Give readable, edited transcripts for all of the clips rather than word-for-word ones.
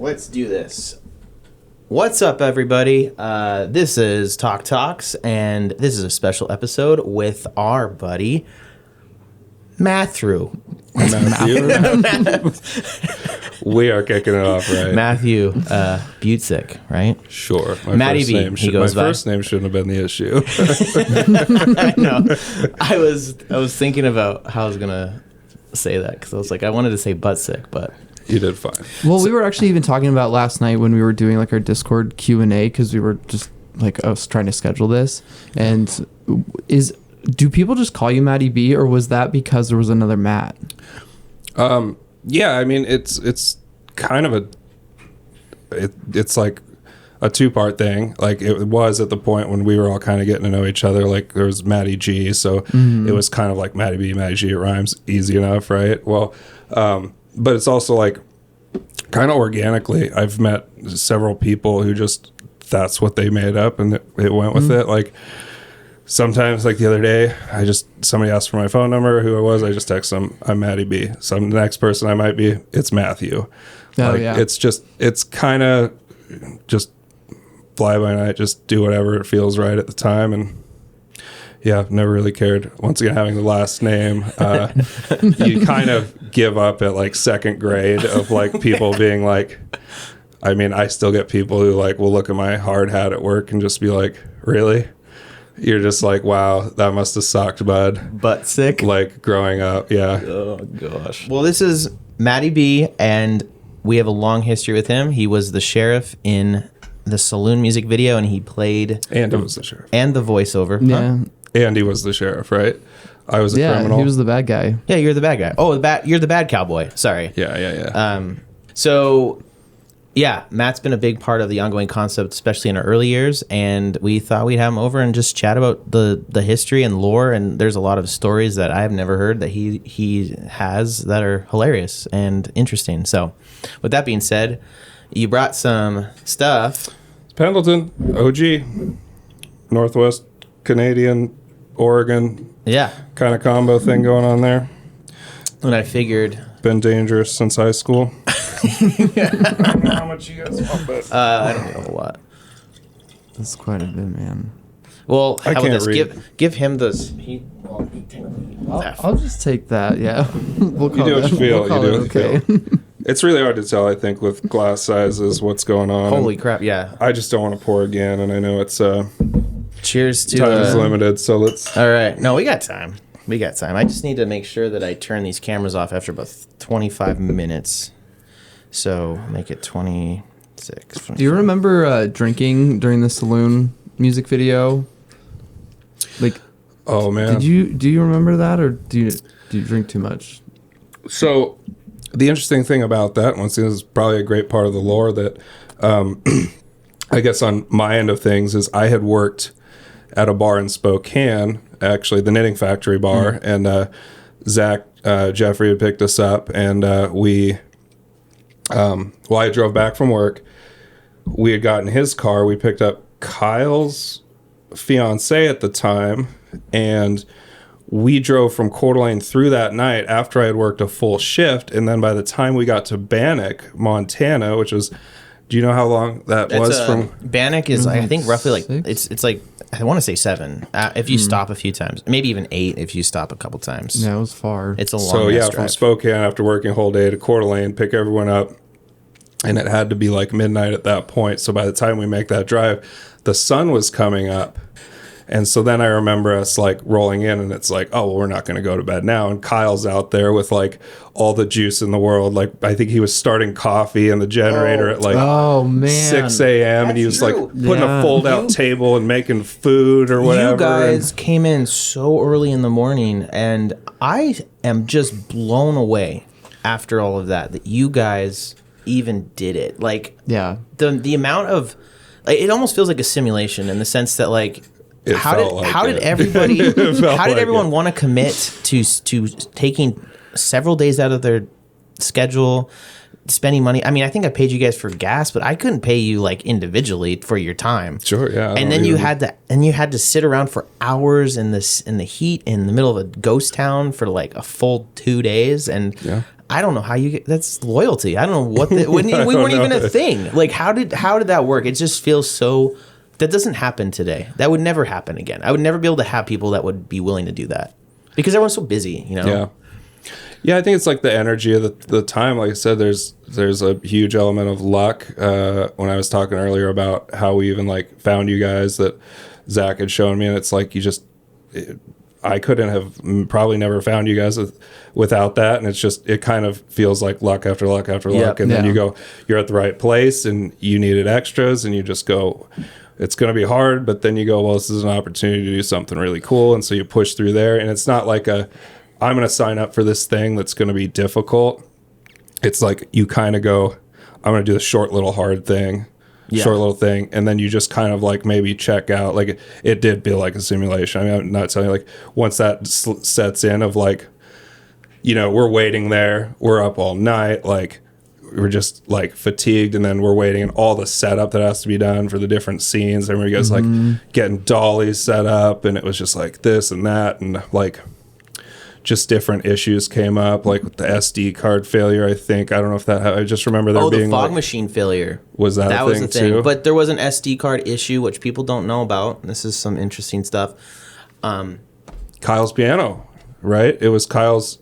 Let's do this. What's up, everybody? This is TOC, and this is a special episode with our buddy Matthew. We are kicking it off, right? Matthew Butzik, right? Sure. Matty B. He goes by. My first name shouldn't have been the issue. I know. I was thinking about how I was gonna say that because I was like, I wanted to say butt sick, but You did fine. Well, we were actually even talking about last night when we were doing like our Discord Q&A because we were just like, I was trying to schedule this. And do people just call you Matty B, or was that because there was another Matt? Yeah, I mean, it's kind of it's like a two-part thing. Like it was at the point when we were all kind of getting to know each other. Like there was Matty G, so it was kind of like Matty B, Matty G. It rhymes easy enough, right? Well, but it's also like kind of organically. I've met several people who just that's what they made up and it went with it. Like sometimes, like the other day, somebody asked for my phone number, who I was, I just text them, I'm Matty B. So the next person I might be, it's Matthew. Yeah. It's kind of just fly by night, just do whatever it feels right at the time. And yeah, I've never really cared. Once again, having the last name, you kind of give up at like second grade of like people being like, I mean, I still get people who like will look at my hard hat at work and just be like, really? You're just like, wow, that must have sucked, bud. butt sick. Like growing up, yeah. Oh gosh. Well, this is Matty B, and we have a long history with him. He was the sheriff in the Saloon music video, and he played And it was the sheriff. and the voiceover. Yeah. And he was the sheriff, right? I was a criminal. He was the bad guy. Yeah, you're the bad guy. Oh, you're the bad cowboy. Sorry. Yeah. So, yeah, Matt's been a big part of the ongoing concept, especially in our early years, and we thought we'd have him over and just chat about the history and lore, and there's a lot of stories that I've never heard that he has that are hilarious and interesting. So, with that being said, you brought some stuff. Pendleton, OG, Northwest Canadian, Oregon. Yeah. Kind of combo thing going on there. And I figured... Been dangerous since high school. I don't know how much you guys want, but... I don't know what. That's quite a bit, man. Well, how about can't this? read. Give him this. I'll just take that, yeah. We'll You do what you feel. We'll You do what you okay. feel. It's really hard to tell, I think, with glass sizes, what's going on. Holy crap, yeah. I just don't want to pour again, and I know it's Cheers to... time is limited, so let's... All right. No, we got time. I just need to make sure that I turn these cameras off after about 25 minutes. So make it 26. 25. Do you remember drinking during the Saloon music video? Like, Oh, man. do you remember that, or do you drink too much? So, the interesting thing about that, once again, is probably a great part of the lore that, I guess on my end of things, is I had worked at a bar in Spokane, actually the Knitting Factory bar, and Zach Jeffrey had picked us up, and while I drove back from work, we had gotten his car. We picked up Kyle's fiance at the time, and we drove from Coeur d'Alene through that night after I had worked a full shift. And then by the time we got to Bannock, Montana, which was, do you know how long that was from? Bannock is, I think, roughly like, 6? it's like, I want to say 7 if you stop a few times. Maybe even 8 if you stop a couple times. Yeah, it was far. It's a long So yeah, drive. from Spokane after working a whole day to Coeur d'Alene, pick everyone up, and it had to be like midnight at that point. So by the time we make that drive, the sun was coming up. And so then I remember us like rolling in, and it's like, oh, well, we're not going to go to bed now. And Kyle's out there with like all the juice in the world. Like I think he was starting coffee in the generator at like 6 a.m. and he was like putting a fold out table and making food or whatever. You guys came in so early in the morning, and I am just blown away after all of that you guys even did it. Like, Yeah. the amount of, like, it almost feels like a simulation in the sense that like, how did everyone want to commit to taking several days out of their schedule, spending money. I mean, I think I paid you guys for gas, but I couldn't pay you like individually for your time. Sure, yeah. And then you had to sit around for hours in the heat in the middle of a ghost town for like a full 2 days. And I don't know how you get, that's loyalty. I don't know what we weren't even a thing. Like how did that work? It just feels so, that doesn't happen today. That would never happen again. I would never be able to have people that would be willing to do that because everyone's so busy, you know? Yeah. Yeah, I think it's like the energy of the time. Like I said, there's a huge element of luck. When I was talking earlier about how we even like found you guys that Zach had shown me, and it's like I couldn't have probably never found you guys without that. And it's just, it kind of feels like luck after luck after luck. And then you're at the right place and you needed extras and you just go, it's going to be hard, but then you go, well, this is an opportunity to do something really cool. And so you push through there, and it's not like I'm going to sign up for this thing that's going to be difficult. It's like you kind of go, I'm going to do the short little hard thing, short little thing. And then you just kind of like maybe check out. Like it did feel like a simulation. I mean, I'm not telling you, like once that sets in of like, you know, we're waiting there, we're up all night, like we're just like fatigued, and then we're waiting and all the setup that has to be done for the different scenes. And we guys like getting dollies set up, and it was just like this and that, and like just different issues came up, like with the SD card failure. I think, I don't know if that, I just remember there being the fog like, machine failure. Was that a thing too? But there was an SD card issue, which people don't know about. This is some interesting stuff. Kyle's piano, right? It was Kyle's.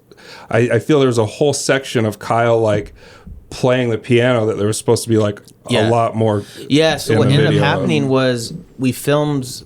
I feel there was a whole section of Kyle like playing the piano that there was supposed to be like a lot more. Yeah. So what ended up happening was we filmed.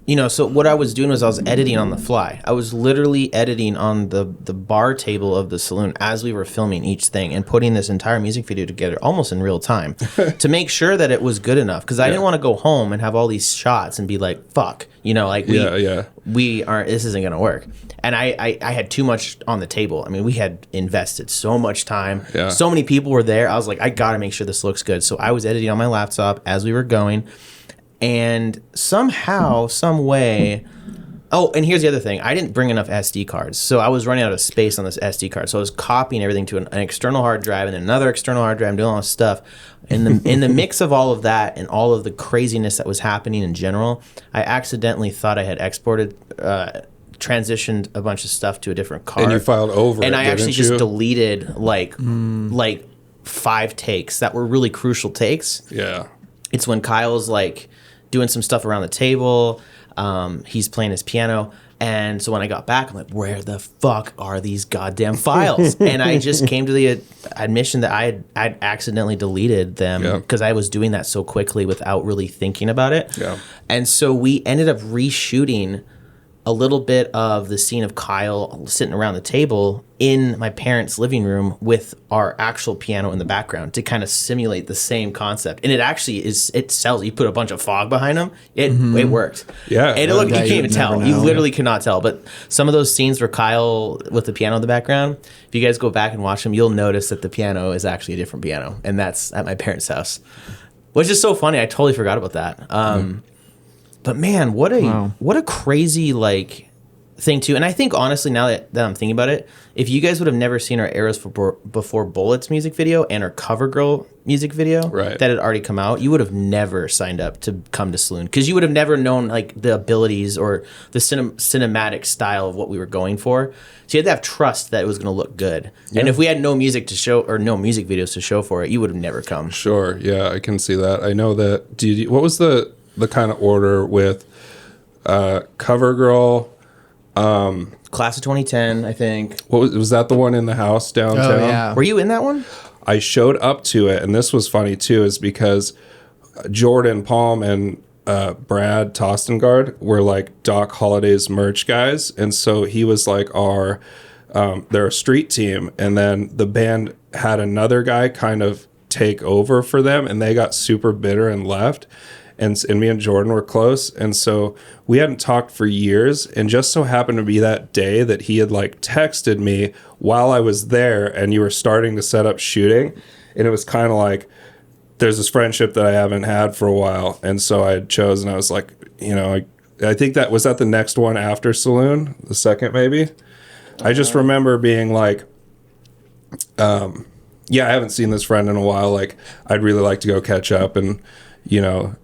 You know, so what I was doing was I was editing on the fly. I was literally editing on the bar table of the saloon as we were filming each thing and putting this entire music video together almost in real time to make sure that it was good enough. Because I didn't want to go home and have all these shots and be like, fuck, you know, like we aren't, this isn't going to work. And I had too much on the table. I mean, we had invested so much time. Yeah. So many people were there. I was like, I got to make sure this looks good. So I was editing on my laptop as we were going. And somehow, some way... Oh, and here's the other thing. I didn't bring enough SD cards. So I was running out of space on this SD card. So I was copying everything to an external hard drive and another external hard drive and doing all this stuff. In the mix of all of that and all of the craziness that was happening in general, I accidentally thought I had exported... transitioned a bunch of stuff to a different card. And you filed over and it, I actually didn't you? just deleted like 5 takes that were really crucial takes. Yeah. It's when Kyle's like doing some stuff around the table. He's playing his piano. And so when I got back, I'm like, where the fuck are these goddamn files? And I just came to the admission that I'd accidentally deleted them because I was doing that so quickly without really thinking about it. Yeah. And so we ended up reshooting a little bit of the scene of Kyle sitting around the table in my parents' living room with our actual piano in the background to kind of simulate the same concept. And it actually is, it sells. You put a bunch of fog behind them, it worked. Yeah. And you can't even tell. You literally cannot tell. But some of those scenes where Kyle with the piano in the background, if you guys go back and watch them, you'll notice that the piano is actually a different piano. And that's at my parents' house, which is so funny. I totally forgot about that. But man, what a crazy like thing too. And I think honestly, now that I'm thinking about it, if you guys would have never seen our Arrows Before Bullets music video and our Cover Girl music video that had already come out, you would have never signed up to come to Saloon because you would have never known like the abilities or the cinematic style of what we were going for. So you had to have trust that it was going to look good. Yeah. And if we had no music to show or no music videos to show for it, you would have never come. Sure. Yeah, I can see that. I know that. What was the kind of order with Cover Girl? Class of 2010, I think. What was that the one in the house downtown? Oh, yeah. Were you in that one? I showed up to it, and this was funny too, is because Jordan Palm and Brad Tostengard were like Doc Holliday's merch guys, and so he was like they're a street team, and then the band had another guy kind of take over for them, and they got super bitter and left. And me and Jordan were close. And so we hadn't talked for years. And just so happened to be that day that he had like texted me while I was there and you were starting to set up shooting. And it was kind of like, there's this friendship that I haven't had for a while. And so I had chosen, I was like, you know, I think that was that the next one after Saloon, the second maybe. I just remember being like, yeah, I haven't seen this friend in a while. Like, I'd really like to go catch up and, you know,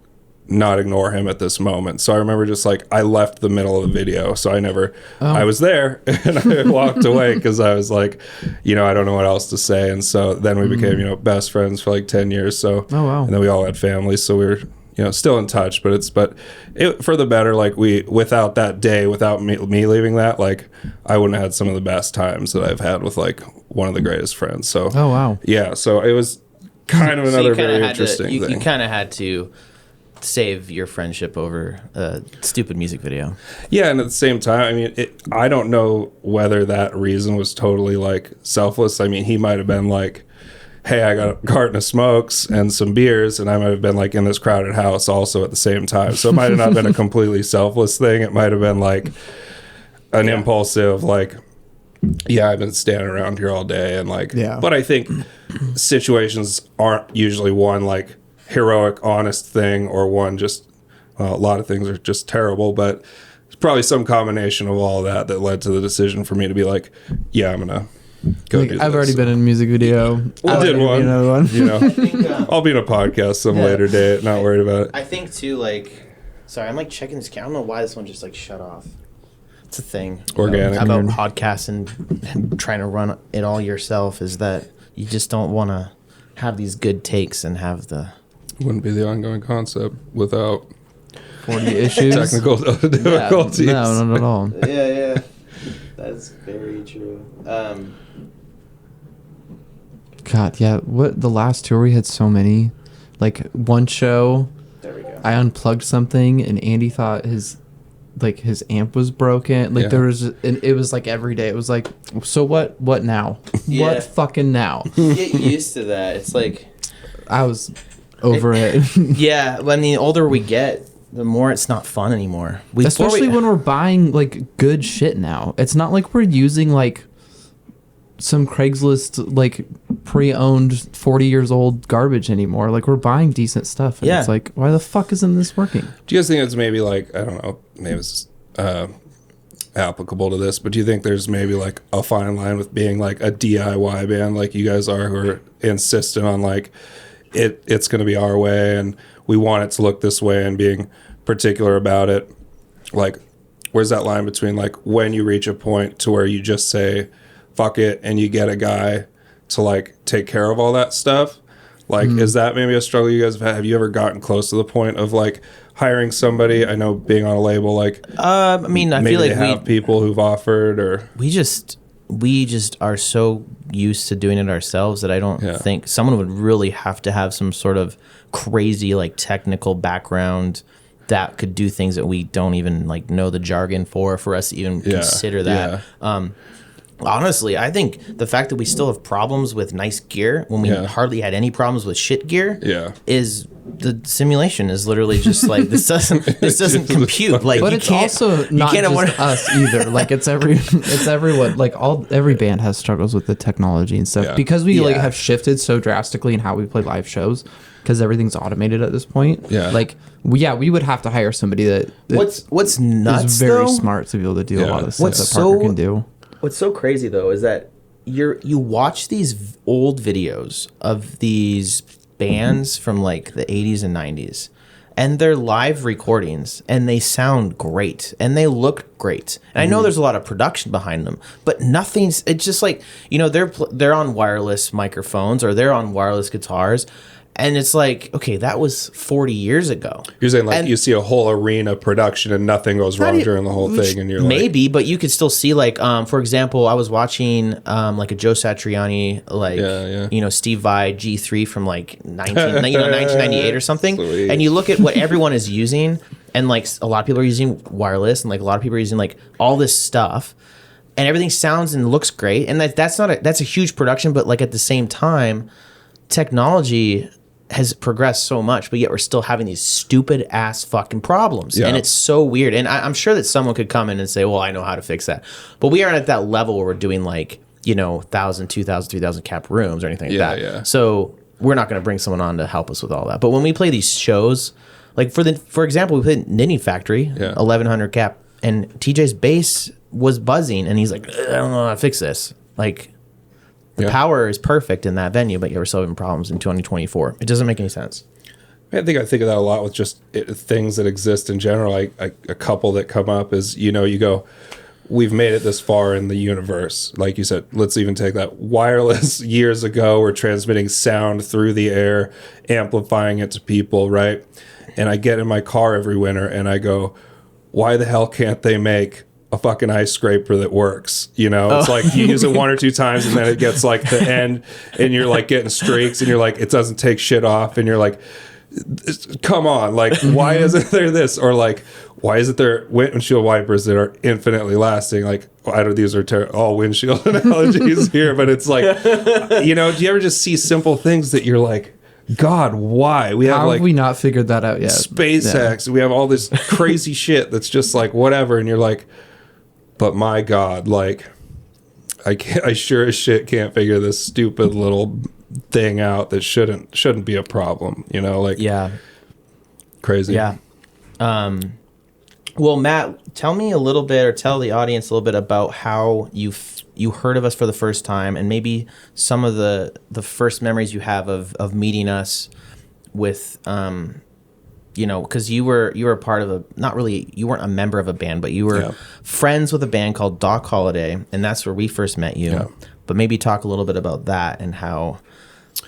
not ignore him at this moment. So I remember just like, I left the middle of the video. So I was there and I walked away because I was like, you know, I don't know what else to say. And so then we became, you know, best friends for like 10 years. So, Oh, wow. And then we all had families. So we were, you know, still in touch, but it for the better. Like without that day, without me leaving that, like I wouldn't have had some of the best times that I've had with like one of the greatest friends. So, Oh, wow. yeah. So it was kind of another very interesting thing. You kind of had to save your friendship over a stupid music video. Yeah, and at the same time, I mean, I don't know whether that reason was totally like selfless. I mean, he might have been like, hey, I got a carton of smokes and some beers, and I might have been like in this crowded house also at the same time. So it might have not been a completely selfless thing. It might have been like an impulsive, like, yeah, I've been standing around here all day, and like, but I think situations aren't usually one like heroic, honest thing, or one just, well, a lot of things are just terrible, but it's probably some combination of all that led to the decision for me to be like, yeah, I'm gonna go Like, do I've this. already been in a music video. I did one. Another one. You know, I think, I'll be in a podcast some later day. Not worried about it. I think too, like, sorry, I'm like checking this camera. I don't know why this one just like shut off. It's a thing. Organic. About podcasts and trying to run it all yourself is that you just don't want to have these good takes and have the... Wouldn't be the ongoing concept without 40 issues. technical difficulties. No, not at all. Yeah. That's very true. God, yeah. What the last tour we had so many. Like one show, There we go. I unplugged something and Andy thought his amp was broken. Like Yeah. there was, and it was like every day. It was like, so what now? Yeah. What fucking now? Get used to that. It's like... I was over it. Yeah, when the older we get, the more it's not fun anymore. Especially when we're buying like good shit now. It's not like we're using like some Craigslist like pre-owned 40 years old garbage anymore. Like we're buying decent stuff. And it's like, why the fuck isn't this working? Do you guys think it's maybe like, I don't know, maybe it's applicable to this, but do you think there's maybe like a fine line with being like a DIY band like you guys are, who are insistent on like it's going to be our way and we want it to look this way and being particular about it? Like, where's that line between like when you reach a point to where you just say fuck it and you get a guy to like take care of all that stuff? Like, is that maybe a struggle you guys have had? Have you ever gotten close to the point of like hiring somebody? I know being on a label, like, I mean, I maybe feel like they have people who've offered, or we just are so used to doing it ourselves that I don't think someone would really have to have some sort of crazy like technical background that could do things that we don't even like know the jargon for us to even consider that. Honestly, I think the fact that we still have problems with nice gear when we hardly had any problems with shit gear is the simulation is literally just like this doesn't compute. Like, But you it's can't, also not you can't just us either. Like it's everyone. Like every band has struggles with the technology and stuff because we like have shifted so drastically in how we play live shows because everything's automated at this point. Yeah. Like we would have to hire somebody that what's nuts is very though, smart to be able to do a lot of the stuff What's that Parker so- can do. What's so crazy though is that you watch these old videos of these bands from like the 80s and 90s and they're live recordings and they sound great and they look great. And I know there's a lot of production behind them, but it's just like, you know, they're on wireless microphones or they're on wireless guitars. And it's like, okay, that was 40 years ago. you're saying like you see a whole arena production and nothing goes wrong during the whole thing, and you're like, maybe, but you could still see like, for example, I was watching like a Joe Satriani, like you know, Steve Vai G3 from like 1998 or something, Sweet. and you look at what everyone is using, and like a lot of people are using wireless, and like a lot of people are using like all this stuff, and everything sounds and looks great, and that's a huge production, but like at the same time, technology has progressed so much, but yet we're still having these stupid ass fucking problems. And it's so weird. And I'm sure that someone could come in and say, well, I know how to fix that. But we aren't at that level where we're doing like, you know, 1,000, 2,000, 3,000 cap rooms or anything like that. Yeah. So we're not going to bring someone on to help us with all that. But when we play these shows, like for example, we played Ninny Factory, 1,100 cap, and TJ's bass was buzzing. And he's like, I don't know how to fix this. Like, The power is perfect in that venue, but you're still having problems in 2024. It doesn't make any sense. I think of that a lot with just things that exist in general. Like a couple that come up is, you go, we've made it this far in the universe. Like you said, let's even take that wireless years ago. We're transmitting sound through the air, amplifying it to people, right? And I get in my car every winter and I go, why the hell can't they make a fucking ice scraper that works? It's like you use it one or two times and then it gets like the end and you're like getting streaks and you're like, it doesn't take shit off. And you're like, come on, like, why isn't there this? Or like, why isn't there windshield wipers that are infinitely lasting? Like, I don't, these are all windshield analogies here, but it's like, do you ever just see simple things that you're like, God, why? How have we not figured that out yet? SpaceX, we have all this crazy shit that's just like whatever, and you're like, but my God, like, I sure as shit can't figure this stupid little thing out that shouldn't be a problem, like, crazy. Well, Matt, tell me a little bit, or tell the audience a little bit about how you heard of us for the first time, and maybe some of the first memories you have of meeting us with, because you were a part of you weren't a member of a band, but you were friends with a band called Doc Holliday, and that's where we first met you. Yeah. But maybe talk a little bit about that and how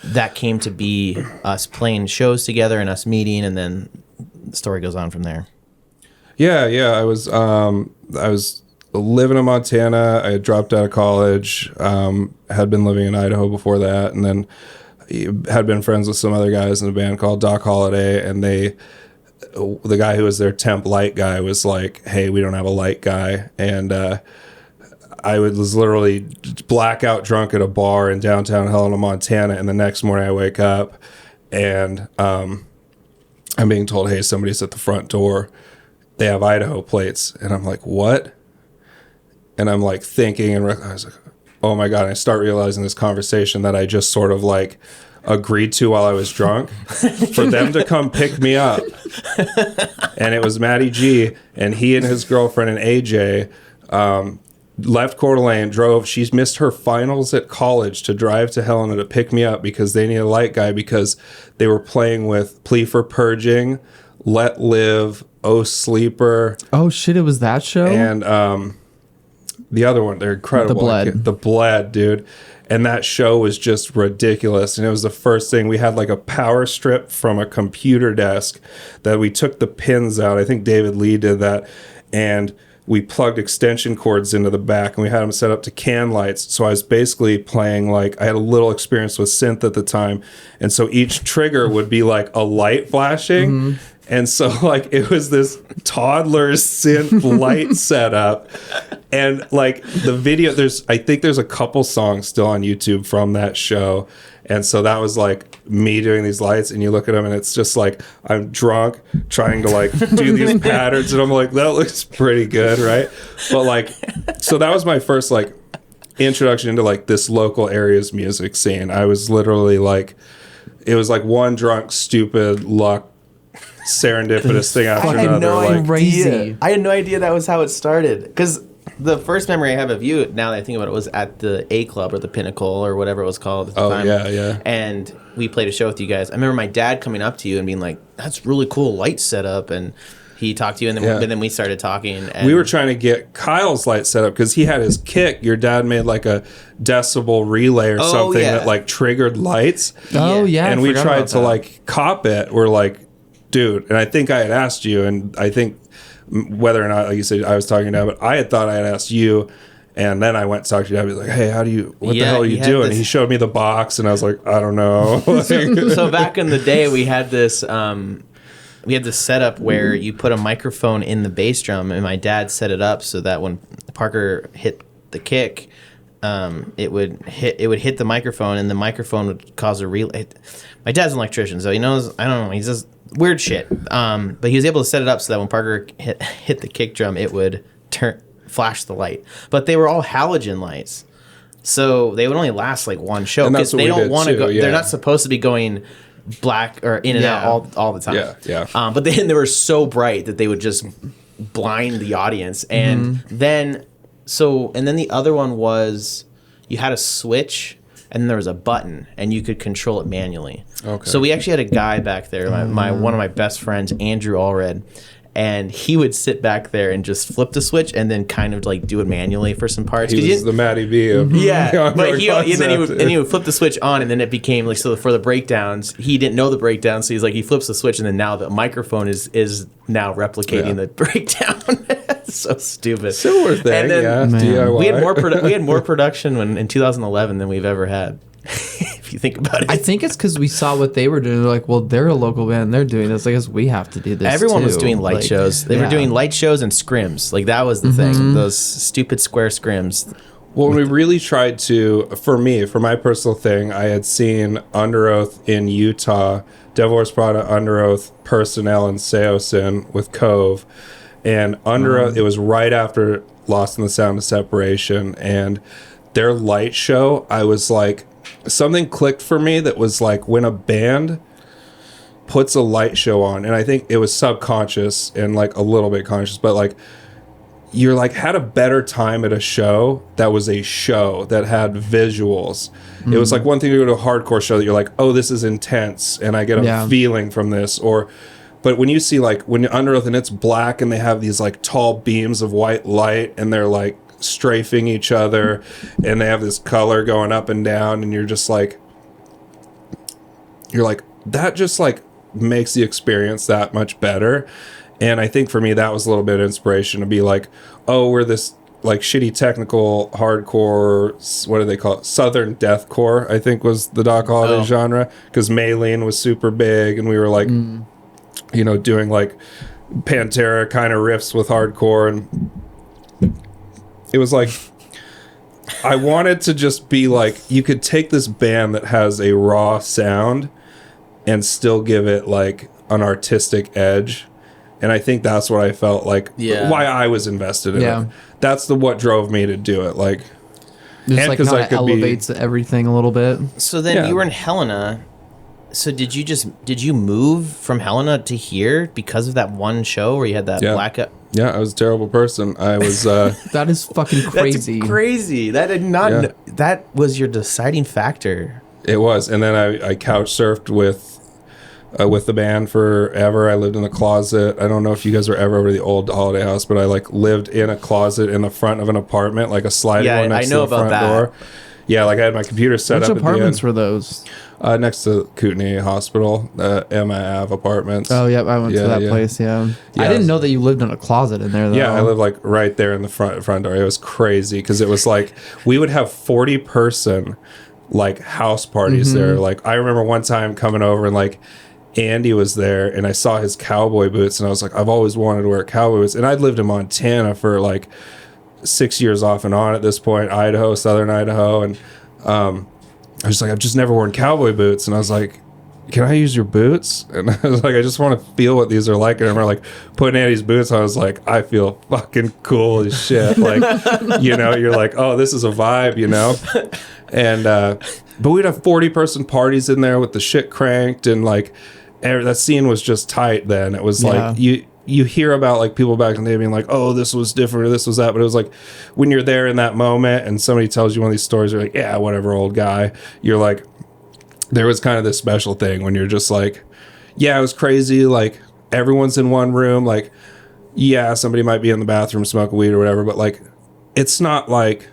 that came to be, us playing shows together and us meeting, and then the story goes on from there. Yeah. I was living in Montana. I had dropped out of college, had been living in Idaho before that, and then had been friends with some other guys in a band called Doc Holliday, and the guy who was their temp light guy was like, hey, we don't have a light guy. And I was literally blackout drunk at a bar in downtown Helena, Montana, and the next morning I wake up and I'm being told, hey, somebody's at the front door. They have Idaho plates. And I'm like, what? And I'm like thinking, and I was like, oh my God. And I start realizing this conversation that I just sort of like agreed to while I was drunk for them to come pick me up. And it was Matty G, and he and his girlfriend and AJ left Coeur d'Alene, drove. She's missed her finals at college to drive to Helena to pick me up because they need a light guy, because they were playing with Plea for Purging, Let Live, Oh Sleeper. Oh shit, it was that show? And the other one, they're incredible. The Bled, dude. And that show was just ridiculous. And it was the first thing. We had like a power strip from a computer desk that we took the pins out. I think David Lee did that. And we plugged extension cords into the back, and we had them set up to can lights. So I was basically playing, like, I had a little experience with synth at the time. And so each trigger would be like a light flashing. Mm-hmm. And so, like, it was this toddler synth light setup. And, like, the video, I think there's a couple songs still on YouTube from that show. And so that was, like, me doing these lights. And you look at them, and it's just, like, I'm drunk trying to, like, do these patterns. And I'm like, that looks pretty good, right? But, like, so that was my first, like, introduction into, like, this local area's music scene. I was literally, like, it was, like, one drunk, stupid luck serendipitous thing after another. I had no idea that was how it started, because the first memory I have of you, now that I think about it, was at the A Club or the Pinnacle or whatever it was called at the time. Yeah. And we played a show with you guys. I remember my dad coming up to you and being like, that's really cool light setup, and he talked to you, and then we started talking. And we were trying to get Kyle's light set up because he had his kick. Your dad made like a decibel relay or something that like triggered lights. Oh yeah, and we tried to like cop it. We're like, dude, and I think I had asked you, and I think whether or not, like you said, I was talking to Dad, but I had thought I had asked you, and then I went to talk to Dad. I was like, hey, what the hell are you doing? He showed me the box, and I was like, I don't know. So back in the day, we had this setup where you put a microphone in the bass drum, and my dad set it up so that when Parker hit the kick, it would hit the microphone, and the microphone would cause a relay. My dad's an electrician, so he knows. I don't know. He does weird shit. But he was able to set it up so that when Parker hit the kick drum, it would flash the light. But they were all halogen lights, so they would only last like one show because they don't want to go. Yeah. They're not supposed to be going black or in and out all the time. Yeah. But then they were so bright that they would just blind the audience. And then the other one was you had a switch and then there was a button, and you could control it manually. Okay. So we actually had a guy back there, my one of my best friends, Andrew Allred, and he would sit back there and just flip the switch and then kind of like do it manually for some parts. He was the Matty B of yeah, but concept. then he would flip the switch on, and then it became like, so for the breakdowns, he didn't know the breakdown, so he's like, he flips the switch, and then now the microphone is now replicating the breakdown. So stupid. Similar thing, and then DIY. we had more production in 2011 than we've ever had. If you think about it, I think it's because we saw what they were doing. They're like, well, they're a local band. They're doing this. I guess we have to do this. Everyone was too. doing light shows. They were doing light shows and scrims. Like that was the thing. Those stupid square scrims. Well, we really tried to, for my personal thing, I had seen Under Oath in Utah, Devil Wears Prada, Under Oath, Personnel, and Seosin with Cove. And Under Oath, it was right after Lost in the Sound of Separation. And their light show, I was like, something clicked for me that was like when a band puts a light show on, and I think it was subconscious and like a little bit conscious, but like you're like had a better time at a show that was a show that had visuals. It was like one thing to go to a hardcore show that you're like, oh, this is intense and I get a feeling from this, but when you see like when you're Under Oath and it's black and they have these like tall beams of white light and they're like strafing each other and they have this color going up and down, and you're like that just like makes the experience that much better. And I think for me that was a little bit of inspiration to be like, oh, we're this like shitty technical hardcore, what do they call it, southern deathcore, I think was the Doc Holliday genre, because Maylene was super big and we were like you know, doing like Pantera kind of riffs with hardcore, and it was like I wanted to just be like, you could take this band that has a raw sound and still give it like an artistic edge. And I think that's what I felt like, why I was invested in it. That's what drove me to do it. Like, just like how it elevates everything a little bit. So then you were in Helena. So did you move from Helena to here because of that one show where you had that blackout? Yeah, I was a terrible person. I was. That is fucking crazy. That's crazy. That did not. That was your deciding factor. It was, and then I couch surfed with the band forever. I lived in a closet. I don't know if you guys were ever over to the old Holiday House, but I like lived in a closet in the front of an apartment, like a sliding one next to the front door. Yeah, like I had my computer set up. Which apartments were those? Next to Kootenai Hospital, Emma Ave Apartments. Oh, yeah, I went to that place, I didn't know that you lived in a closet in there, though. Yeah, I lived, like, right there in the front door. It was crazy, because it was, like, we would have 40-person, like, house parties there. Like, I remember one time coming over, and, like, Andy was there, and I saw his cowboy boots, and I was like, I've always wanted to wear cowboy boots. And I'd lived in Montana for, like, 6 years off and on at this point, Idaho, southern Idaho, and I was like, I've just never worn cowboy boots. And I was like, can I use your boots? And I was like, I just want to feel what these are like. And I remember like putting Andy's boots on. I was like, I feel fucking cool as shit. Like, you know, you're like, oh, this is a vibe, you know? And, but we'd have 40-person parties in there with the shit cranked. And like, that scene was just tight then. It was like, you hear about like people back in the day being like, oh, this was different or this was that, but it was like when you're there in that moment and somebody tells you one of these stories, you're like, yeah, whatever, old guy. You're like, there was kind of this special thing when you're just like, yeah, it was crazy, like everyone's in one room, like, yeah, somebody might be in the bathroom smoking weed or whatever, but like it's not like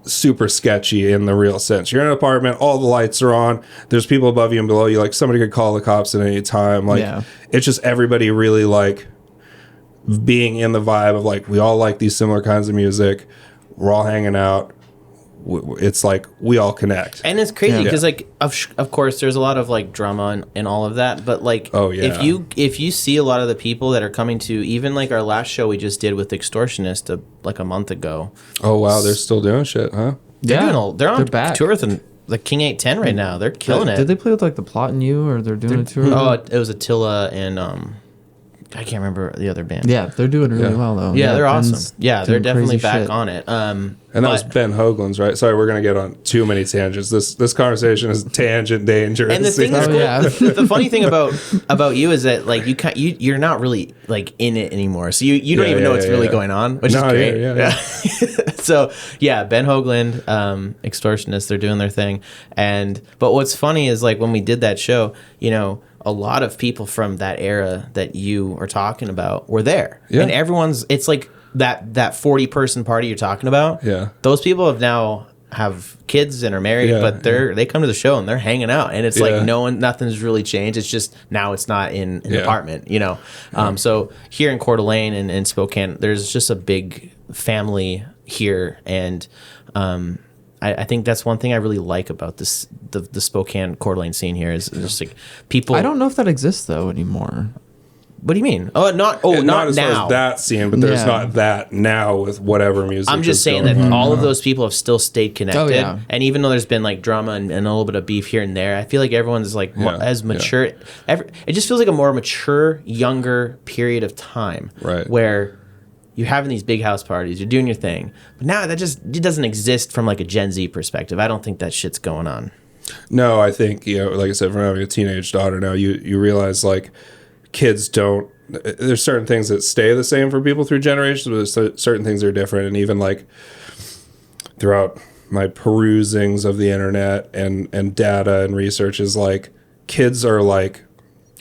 super sketchy in the real sense. You're in an apartment, all the lights are on, there's people above you and below you, like somebody could call the cops at any time. Like it's just everybody really like being in the vibe of like, we all like these similar kinds of music, we're all hanging out, it's like we all connect. And it's crazy because like of course there's a lot of like drama and all of that, but like if you see a lot of the people that are coming to even like our last show we just did with Extortionist like a month ago. Oh wow, they're still doing shit, huh? They're on back. Tour with the King 810 right now. They're killing it. Did they play with like the Plot and You, or they're doing a tour? Oh, it was Attila and I can't remember the other band. Yeah, they're doing really well though. Yeah, they're Ben's awesome. Yeah, they're doing definitely crazy back shit. on it. And that was Ben Hoagland's, right? Sorry, we're gonna get on too many tangents. This conversation is tangent dangerous. And the thing that's Oh, cool, yeah. the funny thing about you is that like you're not really like in it anymore, so you don't even know what's really going on, which is great. Yeah. So yeah, Ben Hoagland, Extortionists, they're doing their thing, but what's funny is like when we did that show, you know, a lot of people from that era that you are talking about were there, and it's like that 40 person party you're talking about. Yeah, those people have kids and are married, but they come to the show and they're hanging out, and it's like nothing's really changed. It's just now it's not in an apartment, you know. So here in Coeur d'Alene and Spokane, there's just a big family here, and I think that's one thing I really like about the Spokane Coeur d'Alene scene here is just like people. I don't know if that exists though anymore. What do you mean? Not as now. far as that scene, but there's not that now with whatever music. I'm just saying that all of those people have still stayed connected. Oh, yeah. And even though there's been like drama and a little bit of beef here and there, I feel like everyone's like as mature. It just feels like a more mature, younger period of time. Right. Where you're having these big house parties, you're doing your thing. But now it doesn't exist from like a Gen Z perspective. I don't think that shit's going on. No, I think, you know, like I said, from having a teenage daughter now, you realize like kids don't. There's certain things that stay the same for people through generations, but there's certain things that are different. And even like throughout my perusings of the internet and data and research is like kids are like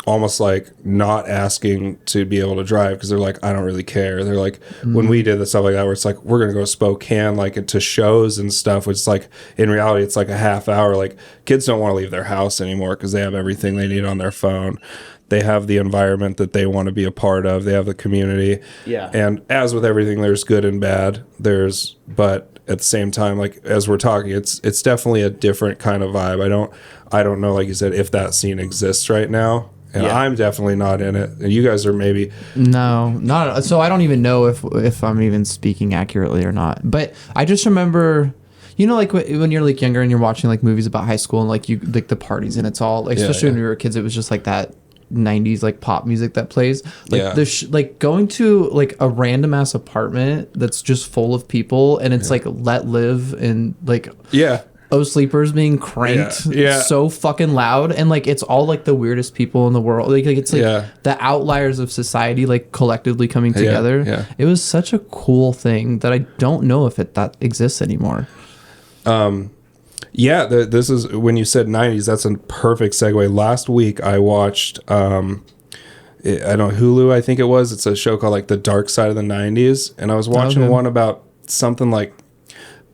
almost like not asking to be able to drive because they're like, I don't really care. They're like, when we did the stuff like that, where it's like, we're going to go to Spokane, like to shows and stuff, which is like, in reality, it's like a half hour. Like kids don't want to leave their house anymore because they have everything they need on their phone. They have the environment that they want to be a part of. They have the community. Yeah. And as with everything, there's good and bad. But at the same time, like as we're talking, it's definitely a different kind of vibe. I don't know, like you said, if that scene exists right now. And I'm definitely not in it. And you guys are maybe. No, not so. I don't even know if I'm even speaking accurately or not. But I just remember, you know, like when you're like younger and you're watching like movies about high school and like you like the parties and it's all like, especially when we were kids, it was just like that 90s like pop music that plays. Like like going to like a random ass apartment that's just full of people and it's like let live and like Sleepers being cranked so fucking loud and like it's all like the weirdest people in the world, like it's like the outliers of society like collectively coming together. It was such a cool thing that I don't know if that exists anymore. This is when you said 90s, that's a perfect segue. Last week I watched I don't know, Hulu, I think it was. It's a show called like The Dark Side of the 90s, and I was watching one about something like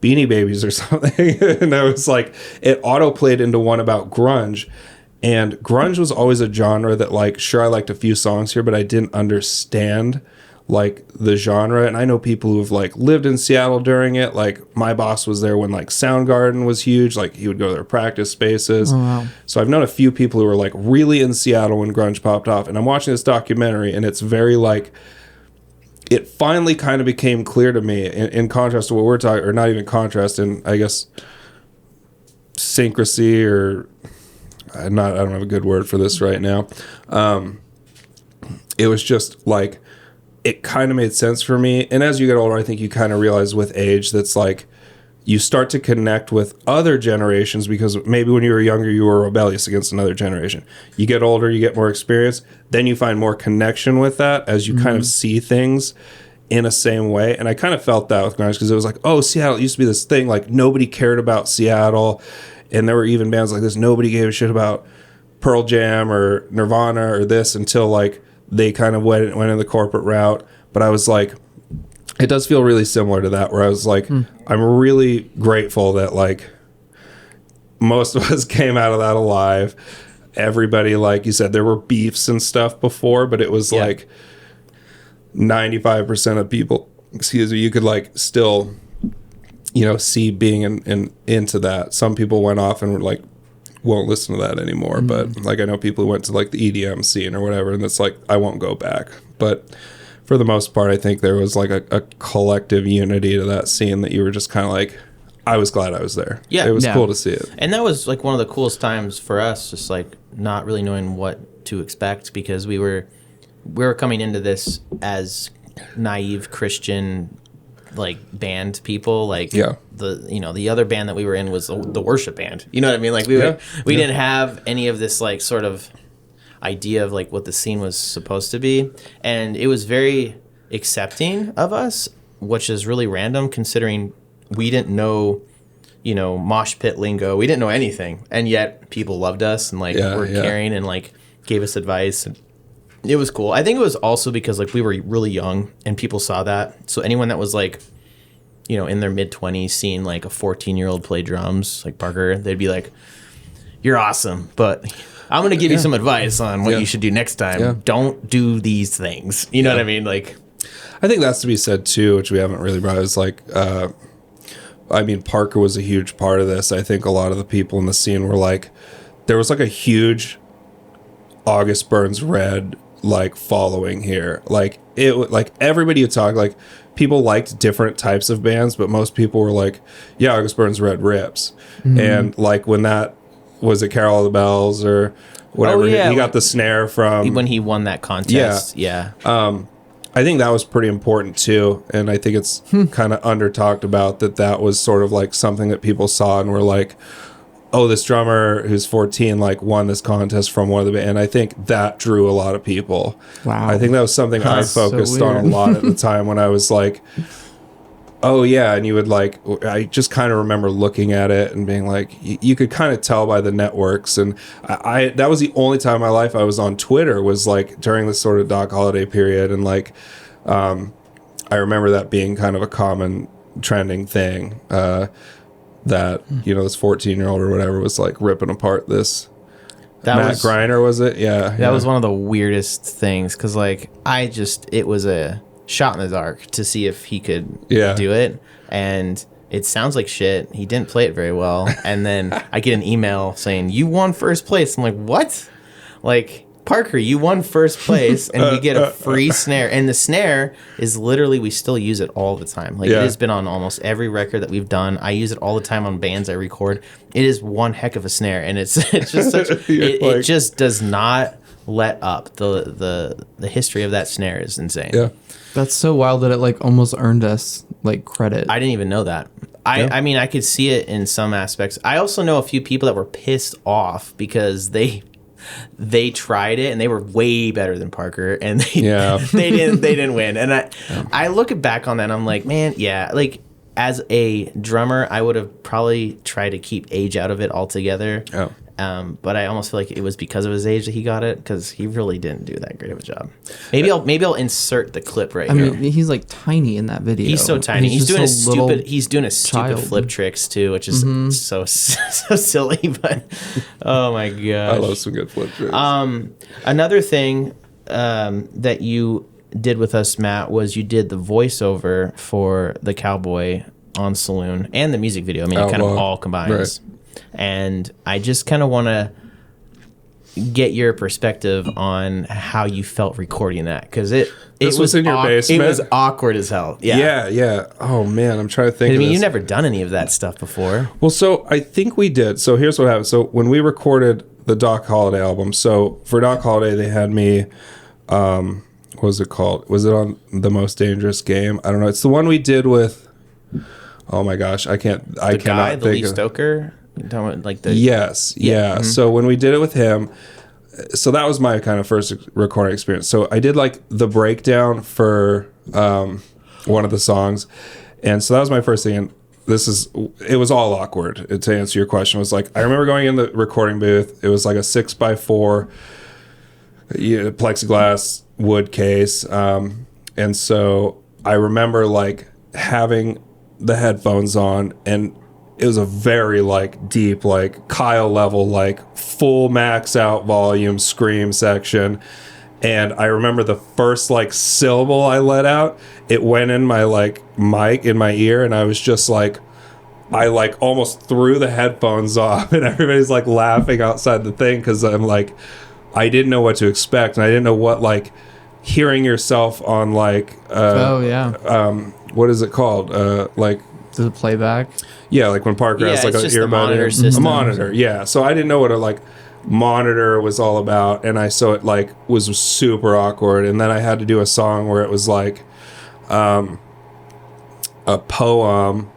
Beanie Babies or something, and I was like, it auto-played into one about grunge, and grunge was always a genre that like, sure, I liked a few songs here, but I didn't understand like the genre. And I know people who've like lived in Seattle during it. Like my boss was there when like Soundgarden was huge. Like he would go to their practice spaces. Oh, wow. So I've known a few people who were like really in Seattle when grunge popped off, and I'm watching this documentary and it's very like, it finally kind of became clear to me in contrast to what we're talking, or not even contrast, in I guess syncrasy, or I don't have a good word for this right now. It was just like, it kind of made sense for me. And as you get older, I think you kind of realize with age that's like, you start to connect with other generations, because maybe when you were younger, you were rebellious against another generation. You get older, you get more experience, then you find more connection with that as you kind of see things in a same way. And I kind of felt that with grunge, because it was like, oh, Seattle used to be this thing, like nobody cared about Seattle. And there were even bands like this, nobody gave a shit about Pearl Jam or Nirvana or this, until like they kind of went in the corporate route. But I was like, it does feel really similar to that, where I was like, I'm really grateful that like most of us came out of that alive. Everybody, like you said, there were beefs and stuff before, but it was like 95% of people, you could like still, you know, see being into that. Some people went off and were like, won't listen to that anymore. But like, I know people who went to like the EDM scene or whatever, and it's like, I won't go back. But for the most part, I think there was like a collective unity to that scene that you were just kind of like, I was glad I was there. Yeah. It was cool to see it. And that was like one of the coolest times for us, just like not really knowing what to expect, because we were we were coming into this as naive Christian like band people. Like the other band that we were in was the worship band. You know what I mean? Like we didn't have any of this like sort of idea of like what the scene was supposed to be, and it was very accepting of us, which is really random considering we didn't know, mosh pit lingo. We didn't know anything, and yet people loved us and like were caring and like gave us advice. And it was cool. I think it was also because like we were really young and people saw that. So anyone that was like, in their mid-20s seeing like a 14-year-old play drums like Parker, they'd be like, "You're awesome, but I'm going to give you some advice on what you should do next time. Yeah. Don't do these things." You know what I mean? Like, I think that's to be said too, which we haven't really brought. Is like, Parker was a huge part of this. I think a lot of the people in the scene were like, there was like a huge August Burns Red like following here. Like everybody you talk, like people liked different types of bands, but most people were like, yeah, August Burns Red rips. Mm-hmm. And like when that was it Carol of the Bells or whatever, he got the snare from when he won that contest. I think that was pretty important too, and I think it's kind of under talked about that was sort of like something that people saw and were like, oh, this drummer who's 14 like won this contest from one of the bands. And I think that drew a lot of people. Wow. I think that was something I focused on a lot at the time when I was like, oh yeah, and you would like, I just kind of remember looking at it and being like, you could kind of tell by the networks. And I that was the only time in my life I was on Twitter was like during this sort of Doc Holliday period. And like, I remember that being kind of a common trending thing, that, this 14-year-old or whatever was like ripping apart this. Matt Greiner, was it? Yeah. That was one of the weirdest things. 'Cause like, it was a shot in the dark to see if he could do it, and it sounds like shit. He didn't play it very well, and then I get an email saying you won first place. I'm like, what? Like, Parker, you won first place, and you get a free snare. And the snare is literally, we still use it all the time. Like, it has been on almost every record that we've done. I use it all the time on bands I record. It is one heck of a snare, and it's just such it just does not let up. The history of that snare is insane. Yeah. That's so wild that it like almost earned us like credit. I didn't even know that. I mean, I could see it in some aspects. I also know a few people that were pissed off because they tried it and they were way better than Parker, and they didn't win. And I look back on that and I'm like, man, like as a drummer, I would have probably tried to keep age out of it altogether. Oh. But I almost feel like it was because of his age that he got it, because he really didn't do that great of a job. Maybe I'll insert the clip right here. I mean, he's like tiny in that video. He's so tiny. He's doing a stupid flip tricks too, which is so silly. But oh my gosh, I love some good flip tricks. Another thing that you did with us, Matt, was you did the voiceover for the cowboy on Saloon and the music video. I mean, it kind of all combines. Right. And I just kind of want to get your perspective on how you felt recording that, because it was in your basement. It was awkward as hell. Yeah. Oh man, I'm trying to think. I mean, you've never done any of that stuff before. Well, so I think we did. So here's what happened. So when we recorded the Doc Holliday album, so for Doc Holliday, they had me. What was it called? Was it on The Most Dangerous Game? I don't know. It's the one we did with. Oh my gosh, I cannot think the Lee Stoker. Like the yes, yeah. Mm-hmm. So when we did it with him, so that was my kind of first recording experience. So I did like the breakdown for one of the songs, and so that was my first thing. And it was all awkward. To answer your question, it was like I remember going in the recording booth. It was like a 6x4 plexiglass wood case, and so I remember like having the headphones on, and it was a very like deep, like Kyle level, like full max out volume scream section. And I remember the first like syllable I let out, it went in my like mic in my ear, and I was just like, I like almost threw the headphones off, and everybody's like laughing outside the thing, because I'm like, I didn't know what to expect, and I didn't know what like hearing yourself on like what is it called, like the playback. Yeah, like when Parker has like a monitor system. A monitor, yeah. So I didn't know what monitor was all about, and so it like was super awkward. And then I had to do a song where it was like a poem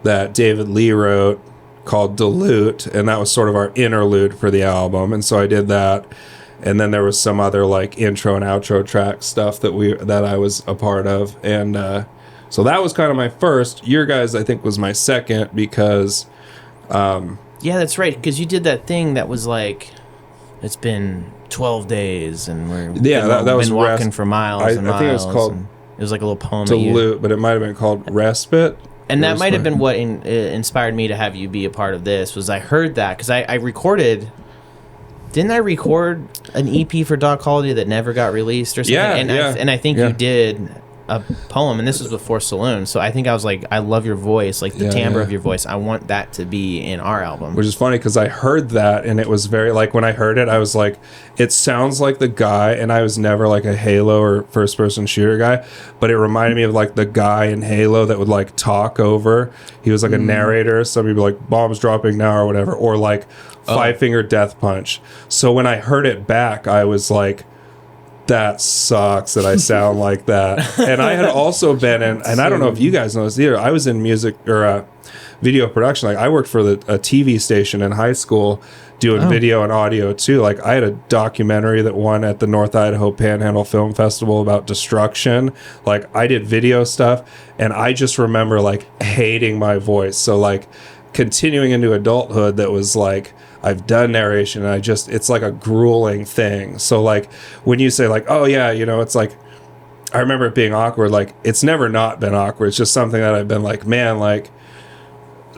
that David Lee wrote called Dilute, and that was sort of our interlude for the album. And so I did that, and then there was some other like intro and outro track stuff that I was a part of. And so that was kind of my first. Your guys, I think, was my second, because yeah, that's right, because you did that thing that was like, it's been 12 days and that was walking for miles and miles. I think it was called, it was like a little poem. Dilute, but it might have been called Respite. And that might have been what inspired me to have you be a part of this, was I heard that, because I recorded... Didn't I record an EP for Doc Holiday that never got released or something? Yeah, and I think you did a poem, and this was before Saloon. So I think I was like, I love your voice, like the timbre of your voice. I want that to be in our album. Which is funny, because I heard that, and it was very, like, when I heard it, I was like, it sounds like the guy, and I was never like a Halo or first person shooter guy, but it reminded me of like the guy in Halo that would like talk over. He was like a narrator. Some people like bombs dropping now or whatever, or like Five Finger Death Punch. So when I heard it back, I was like, that sucks that I sound like that. And I had also been in, and I don't know if you guys know this either, I was in music or video production. Like I worked for a TV station in high school doing video and audio too. Like I had a documentary that won at the North Idaho Panhandle Film Festival about destruction. Like I did video stuff, and I just remember like hating my voice. So like continuing into adulthood, that was like, I've done narration, and it's like a grueling thing. So like when you say like, oh yeah, you know, it's like, I remember it being awkward. Like it's never not been awkward. It's just something that I've been like, man, like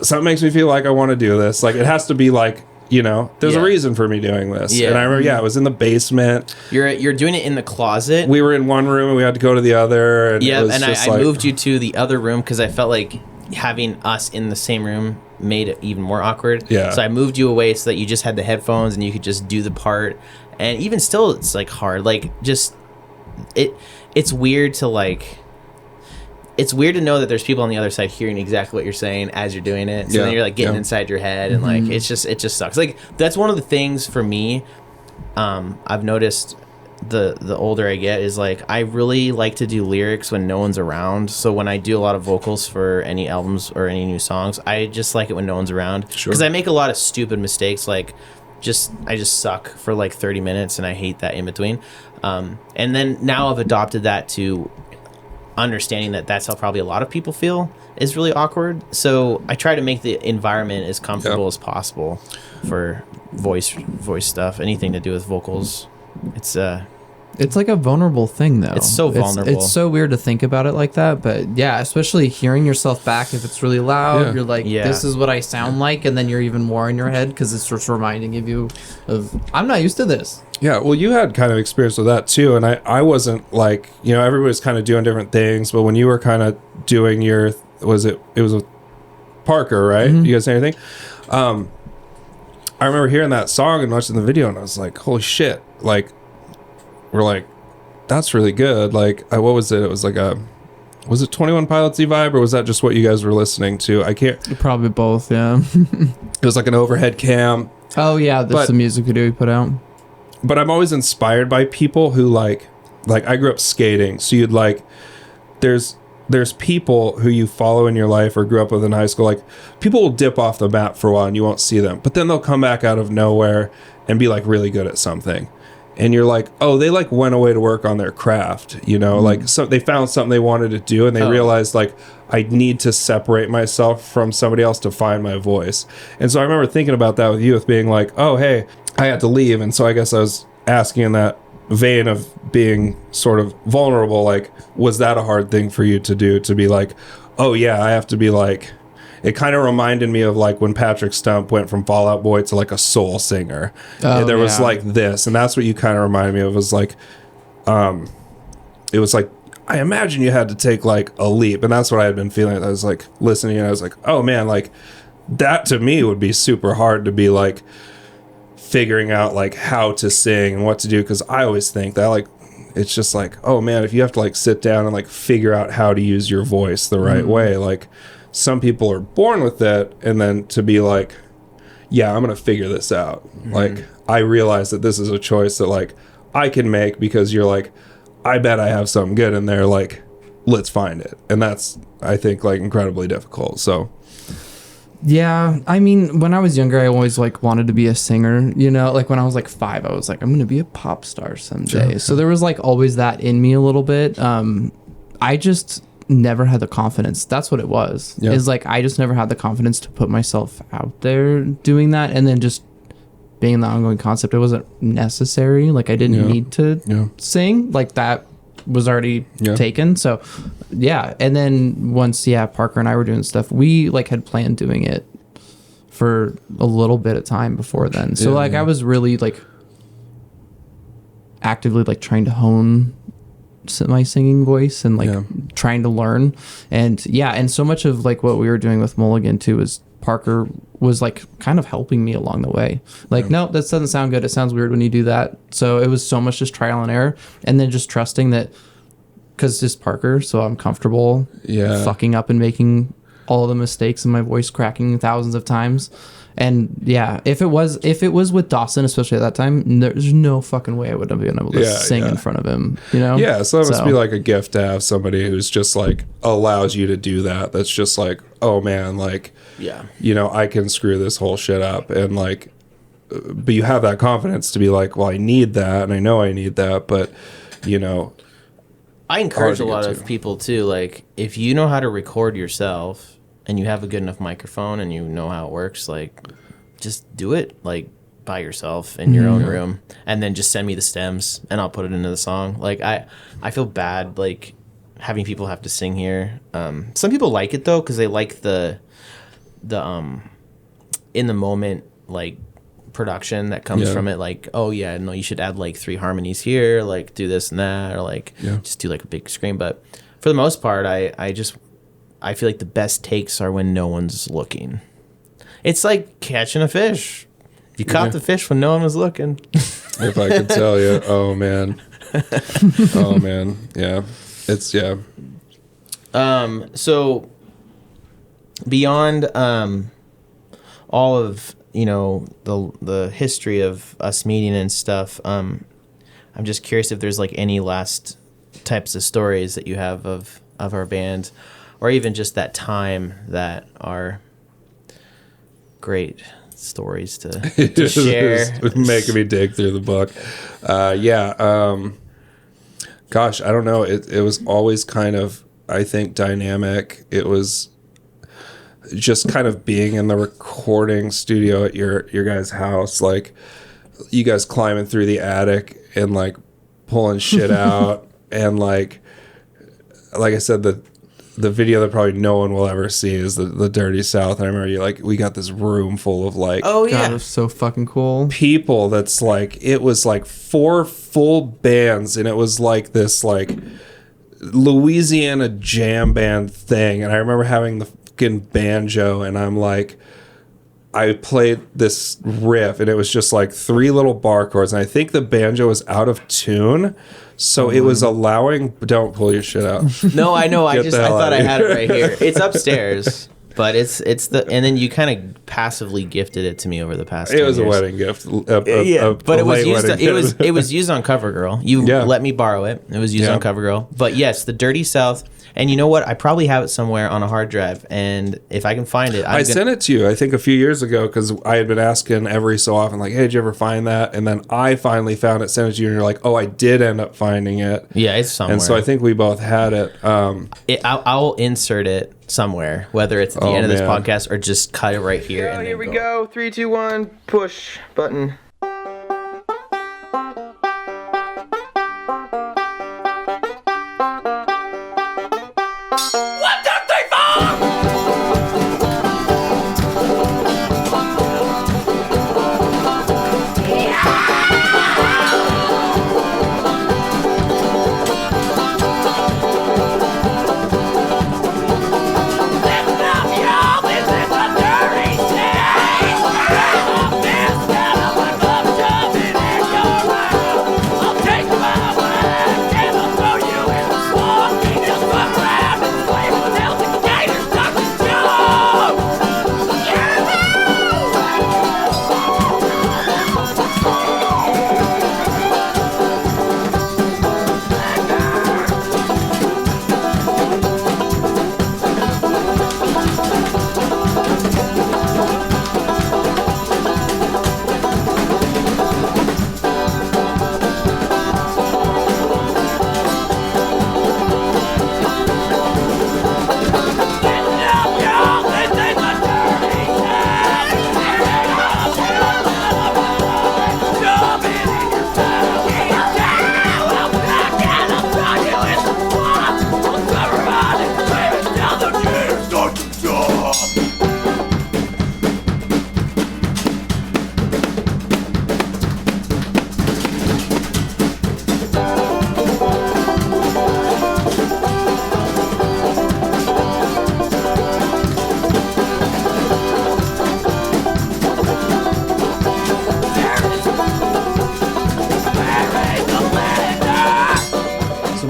something makes me feel like I want to do this. Like it has to be like, you know, there's a reason for me doing this. Yeah. And I remember, I was in the basement. You're doing it in the closet. We were in one room and we had to go to the other. And and I moved you to the other room because I felt like having us in the same room made it even more awkward. Yeah. So I moved you away so that you just had the headphones and you could just do the part. And even still, it's like hard. Like just it's weird to like. It's weird to know that there's people on the other side hearing exactly what you're saying as you're doing it. So then you're like getting inside your head, and like it just sucks. Like that's one of the things for me. I've noticed the older I get is like I really like to do lyrics when no one's around. So when I do a lot of vocals for any albums or any new songs, I just like it when no one's around. Sure. Because I make a lot of stupid mistakes. Like I just suck for like 30 minutes, and I hate that in between. And then now I've adopted that to understanding that that's how probably a lot of people feel is really awkward. So I try to make the environment as comfortable as possible for voice stuff, anything to do with vocals. It's like a vulnerable thing, though. It's so vulnerable. It's so weird to think about it like that, but yeah, especially hearing yourself back if it's really loud, you're like, this is what I sound like, and then you're even more in your head because it's just reminding you of, I'm not used to this. Yeah, well, you had kind of experience with that too, and I wasn't like, you know, everybody's kind of doing different things, but when you were kind of doing your, it was with Parker, right? You guys say anything? I remember hearing that song and watching the video, and I was like, holy shit, like, we're like, that's really good. Like, what was it? It was like was it 21 Pilots vibe, or was that just what you guys were listening to? I can't. Probably both, yeah. It was like an overhead cam. Oh yeah, that's the music video we put out. But I'm always inspired by people who like I grew up skating, so you'd like, there's people who you follow in your life or grew up with in high school. Like people will dip off the map for a while and you won't see them, but then they'll come back out of nowhere and be like really good at something. And you're like, oh, they like went away to work on their craft, you know, like so they found something they wanted to do, and they realized like, I need to separate myself from somebody else to find my voice. And so I remember thinking about that with you, with being like, oh, hey, I had to leave. And so I guess I was asking in that vein of being sort of vulnerable, like, was that a hard thing for you to do, to be like, oh yeah, I have to be like, it kind of reminded me of like when Patrick Stump went from Fall Out Boy to like a soul singer. There was like this, and that's what you kind of reminded me of, was like, it was like, I imagine you had to take like a leap, and that's what I had been feeling. I was like listening, and I was like, oh man, like that to me would be super hard to be like figuring out like how to sing and what to do, because I always think that like, it's just like, oh man, if you have to like sit down and like figure out how to use your voice the right way, like some people are born with it, and then to be like, yeah, I'm gonna figure this out. Like I realize that this is a choice that like I can make because you're like, I bet I have something good in there. Like, let's find it. And that's, I think, like incredibly difficult. So Yeah, I mean, when I was younger, I always like wanted to be a singer, you know, like when I was like 5, I was like, I'm going to be a pop star someday. Sure. So there was like always that in me a little bit. I just never had the confidence. That's what it was. Yeah. Is like, I just never had the confidence to put myself out there doing that. And then just being the ongoing concept, it wasn't necessary. Like I didn't need to sing, like that was already taken. So yeah. And then once Parker and I were doing stuff, we like had planned doing it for a little bit of time before then. So I was really like actively like trying to hone my singing voice and like trying to learn. And and so much of like what we were doing with Mulligan too is Parker was like kind of helping me along the way. Like, no, that doesn't sound good. It sounds weird when you do that. So it was so much just trial and error, and then just trusting that because it's Parker, so I'm comfortable fucking up and making all the mistakes and my voice cracking thousands of times. And if it was with Dawson, especially at that time, there's no fucking way I would have been able to sing in front of him, you know? Yeah, so it must be like a gift to have somebody who's just like allows you to do that. That's just like, oh man, like, you know, I can screw this whole shit up. And like, but you have that confidence to be like, well, I need that. And I know I need that. But, you know, I encourage a lot of people too. Like, if you know how to record yourself, and you have a good enough microphone and you know how it works, like, just do it, like, by yourself in your own room, and then just send me the stems and I'll put it into the song. Like, I feel bad, like, having people have to sing here. Some people like it, though, because they like the in the moment, like, production that comes from it. Like, oh, yeah, no, you should add, like, 3 harmonies here, like, do this and that, or, like, just do, like, a big scream. But for the most part, I feel like the best takes are when no one's looking. It's like catching a fish. You caught the fish when no one was looking. If I could tell you, oh man. Yeah. It's So beyond all of, you know, the history of us meeting and stuff, I'm just curious if there's like any last types of stories that you have of our band, or even just that time that are great stories to share. Making me dig through the book. Gosh, I don't know. It was always kind of, I think, dynamic. It was just kind of being in the recording studio at your guys' house, like you guys climbing through the attic and like pulling shit out, and like I said, the video that probably no one will ever see is the Dirty South. And I remember we got this room full of like, God, it was so fucking cool. People that's like, it was like 4 full bands, and it was like this like Louisiana jam band thing. And I remember having the fucking banjo, and I'm like, I played this riff, and it was just like 3 little bar chords, and I think the banjo was out of tune. So it was allowing. Don't pull your shit out. No, I know. I thought I had it right here. It's upstairs, but it's the, and then you kind of passively gifted it to me over the past. It was years. a wedding gift. But it was used. It was used on CoverGirl. You let me borrow it. It was used on CoverGirl. But yes, the Dirty South. And you know what? I probably have it somewhere on a hard drive, and if I can find it, I sent it to you, I think, a few years ago, because I had been asking every so often, like, hey, did you ever find that? And then I finally found it, sent it to you, and you're like, oh, I did end up finding it. Yeah, it's somewhere. And so I think we both had it. I'll insert it somewhere, whether it's at the end of this podcast or just cut it right here. And here we go. 3, 2, 1, push button.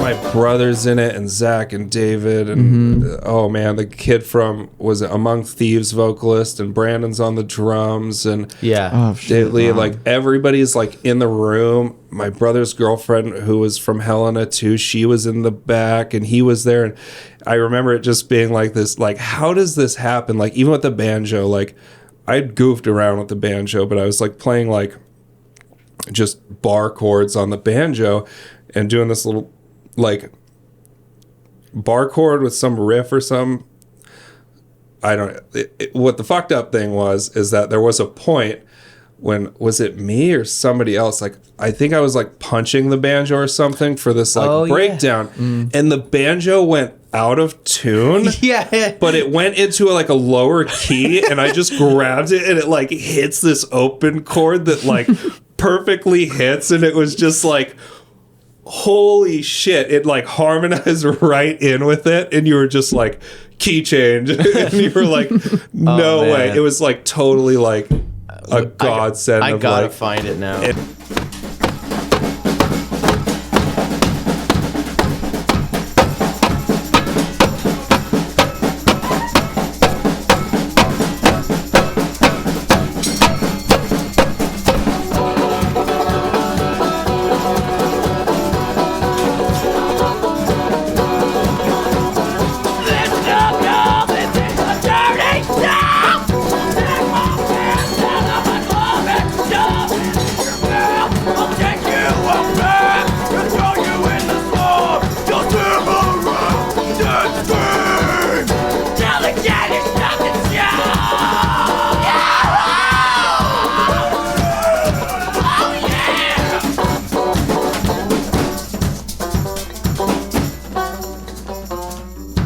my brother's in it, and Zach and David, and oh man, the kid from was it Among Thieves vocalist, and Brandon's on the drums, and Yeah. David Lee, like everybody's like in the room. My brother's girlfriend, who was from Helena too, she was in the back, and he was there, and I remember it just being like this, like how does this happen? Like even with the banjo, like I'd goofed around with the banjo, but I was like playing like just bar chords on the banjo and doing this little like bar chord with some riff or some, I don't know. What the fucked up thing is that there was a point when, was it me or somebody else, like I think I was like punching the banjo or something for this like breakdown, and the banjo went out of tune. Yeah. But it went into like a lower key, and I just grabbed it, and it like hits this open chord that like perfectly hits, and it was just like, holy shit, it like harmonized right in with it, and you were just like, key change. And you were like, no way. It was like totally like a godsend. I gotta like, find it now.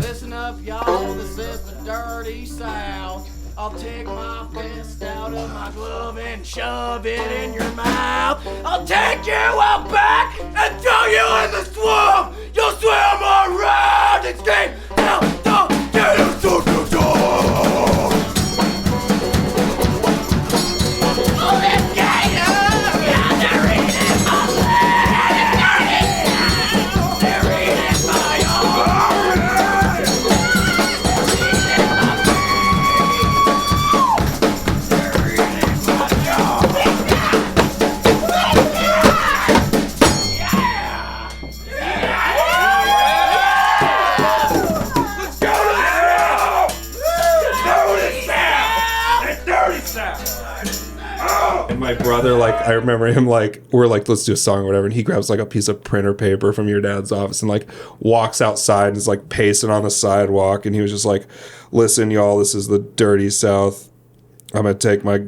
Listen up, y'all, this is the dirty South. I'll take my fist out of my glove and shove it in your mouth. I'll take you out back and throw you in the swamp. You'll swim around and scream, no, don't get it, don't. And my brother, like, I remember him, like, we're like, let's do a song or whatever. And he grabs, like, a piece of printer paper from your dad's office and, like, walks outside and is, like, pacing on the sidewalk. And he was just like, listen, y'all, this is the dirty South. I'm going to take my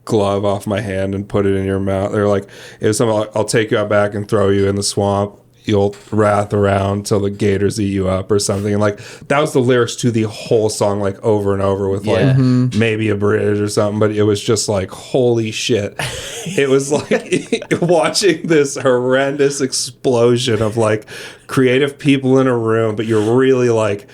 glove off my hand and put it in your mouth. They're like, it was something like, I'll take you out back and throw you in the swamp. You'll wrath around till the gators eat you up or something. And like that was the lyrics to the whole song, like over and over with like maybe a bridge or something. But it was just like, holy shit. It was like watching this horrendous explosion of like creative people in a room, but you're really like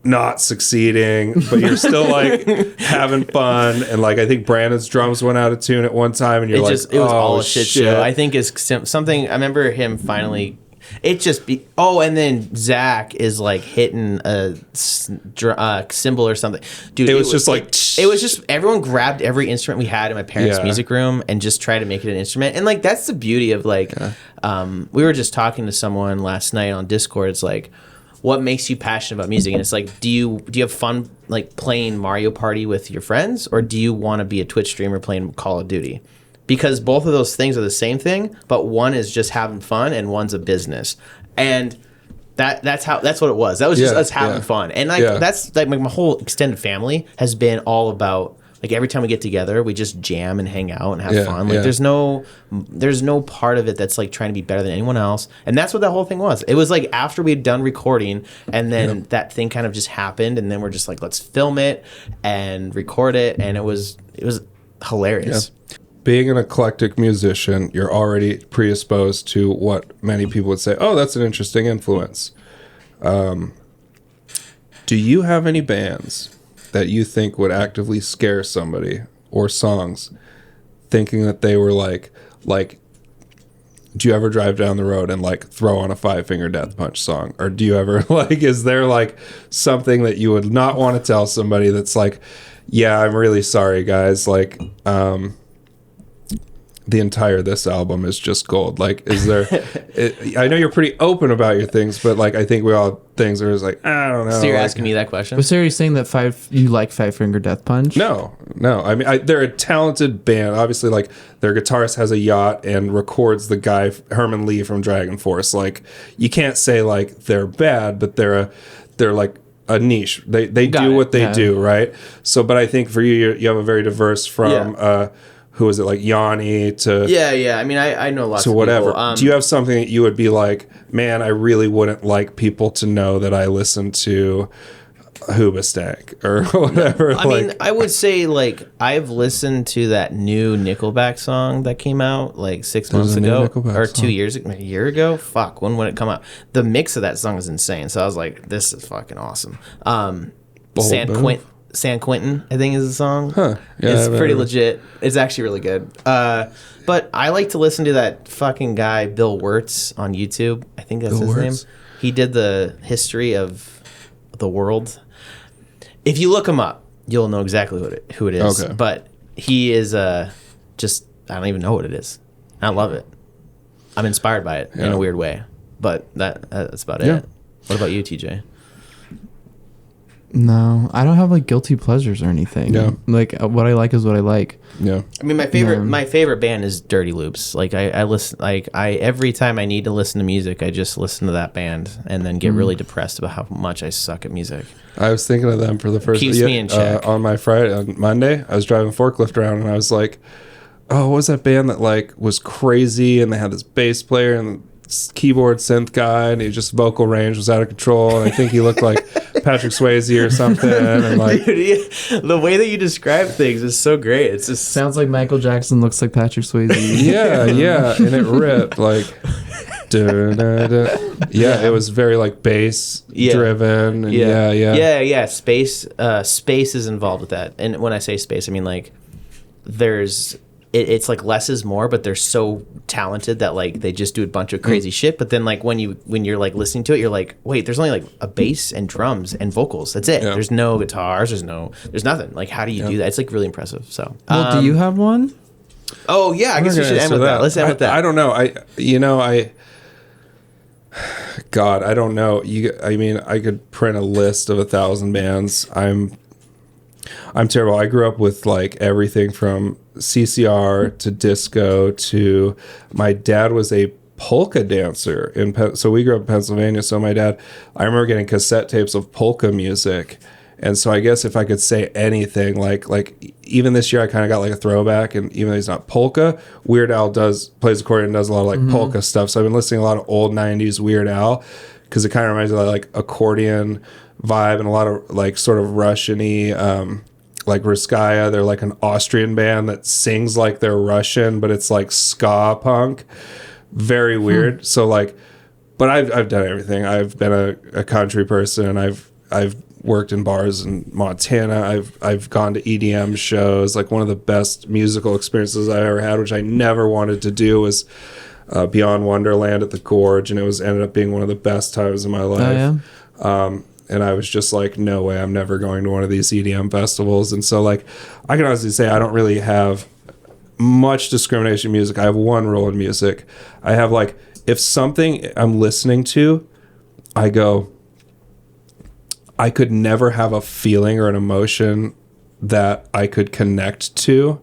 not succeeding, but you're still like having fun. And like I think Brandon's drums went out of tune at one time, and you're like, it was all a shit show. I think is something. I remember him finally. It just be and then Zach is like hitting a cymbal or something, dude. It was just like it was just everyone grabbed every instrument we had in my parents' music room and just tried to make it an instrument. And like that's the beauty of like, we were just talking to someone last night on Discord. It's like, what makes you passionate about music? And it's like, do you have fun like playing Mario Party with your friends, or do you want to be a Twitch streamer playing Call of Duty? Because both of those things are the same thing, but one is just having fun and one's a business. And that's what it was. That was just us having fun. And like that's like my whole extended family has been all about like every time we get together, we just jam and hang out and have fun. Like there's no part of it that's like trying to be better than anyone else. And that's what that whole thing was. It was like after we had done recording and then that thing kind of just happened, and then we're just like, let's film it and record it, and it was hilarious. Yeah. Being an eclectic musician, you're already predisposed to what many people would say, oh, that's an interesting influence. Do you have any bands that you think would actively scare somebody, or songs, thinking that they were like do you ever drive down the road and like throw on a 5 Finger Death Punch song? Or do you ever like, is there like something that you would not want to tell somebody that's like, yeah, I'm really sorry guys, like the entire this album is just gold? Like, is there I know you're pretty open about your things, but like I think we all things are just like, I don't know. So you're like, asking me that question? But so are you saying that you like 5 Finger Death Punch? No. I mean, they're a talented band. Obviously, like their guitarist has a yacht and records the guy Herman Lee from Dragon Force. Like, you can't say like they're bad, but they're like a niche. They do what they do, right? So, but I think for you have a very diverse from who is it, like Yanni to Yeah. I mean, I know lots to of whatever. people. Do you have something that you would be like, man, I really wouldn't like people to know that I listen to Hoobastank or whatever? I mean, I would say like I've listened to that new Nickelback song that came out like 6 months a new ago Nickelback or song. 2 years, a year ago. Fuck, when would it come out? The mix of that song is insane. So I was like, this is fucking awesome. San Quentin, I think is the song. Huh. Yeah, It's I've pretty heard. legit. It's actually really good. But I like to listen to that fucking guy Bill Wirtz on YouTube. I think that's Bill his Wirtz? name. He did the history of the world. If you look him up, you'll know exactly who it is. Okay. But he is just, I don't even know what it is. I love it. I'm inspired by it in a weird way. But that's about Yeah. it. What about you, TJ? No, I don't have like guilty pleasures or anything. Yeah. Like what I like is what I like. Yeah. I mean, my favorite band is Dirty Loops. Like I listen, like I every time I need to listen to music, I just listen to that band and then get really depressed about how much I suck at music. I was thinking of them for the first Keeps me in check. on Monday. I was driving a forklift around and I was like, oh, what was that band that like was crazy and they had this bass player and keyboard synth guy and he just vocal range was out of control and I think he looked like Patrick Swayze or something and like Dude, the way that you describe things is so great. It's just Sounds like Michael Jackson looks like Patrick Swayze. yeah and it ripped like yeah, it was very like bass driven and yeah. Space is involved with that. And when I say space, I mean like there's it's like less is more, but they're so talented that like they just do a bunch of crazy shit. But then like when you're like listening to it, you're like, wait, there's only like a bass and drums and vocals. That's it. Yeah. There's no guitars. There's nothing. Like how do you do that? It's like really impressive. So Well, do you have one? Oh yeah, I guess we should end with that. Let's end with that. I don't know. God, I don't know. I mean, I could print a list of 1,000 bands. I'm terrible. I grew up with like everything from CCR to disco to my dad was a polka dancer so we grew up in Pennsylvania. So my dad, I remember getting cassette tapes of polka music. And so I guess if I could say anything, like even this year I kind of got like a throwback, and even though he's not polka, Weird Al plays accordion and does a lot of like polka stuff. So I've been listening to a lot of old 90s Weird Al because it kind of reminds me of like accordion vibe and a lot of like sort of Russian-y, like Ruskaya. They're like an Austrian band that sings like they're Russian, but it's like ska punk. Very weird. So like, but I've done everything. I've been a country person. I've worked in bars in Montana. I've gone to EDM shows. Like one of the best musical experiences I ever had, which I never wanted to do, was Beyond Wonderland at the Gorge, and it ended up being one of the best times of my life. Oh, yeah? And I was just like, no way, I'm never going to one of these EDM festivals. And so like, I can honestly say I don't really have much discrimination in music. I have one rule in music. I have like, if something I'm listening to, I go, I could never have a feeling or an emotion that I could connect to.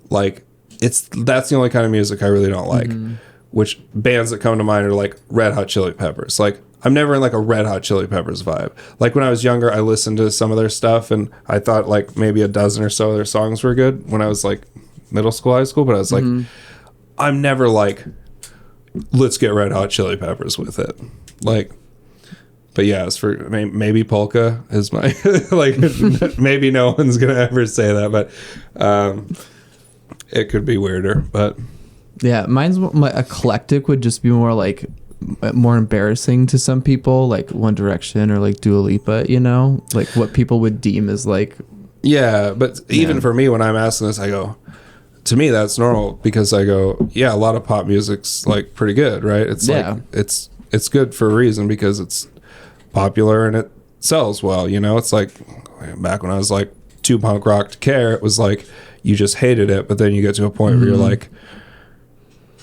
Like that's the only kind of music I really don't like. Which bands that come to mind are like Red Hot Chili Peppers. Like I'm never in like a Red Hot Chili Peppers vibe. Like when I was younger, I listened to some of their stuff and I thought like maybe a dozen or so of their songs were good when I was like middle school, high school. But I was like, I'm never like, let's get Red Hot Chili Peppers with it. Like, but yeah, as for maybe polka is my like maybe no one's gonna ever say that, but it could be weirder. But Yeah, my eclectic would just be more like more embarrassing to some people, like One Direction or like Dua Lipa, you know, like what people would deem as like yeah, but even for me, when I'm asking this, I go, to me that's normal because I go, yeah, a lot of pop music's like pretty good, right? It's Yeah. like it's good for a reason because it's popular and it sells well, you know? It's like back when I was like too punk rock to care, it was like you just hated it, but then you get to a point where you're like,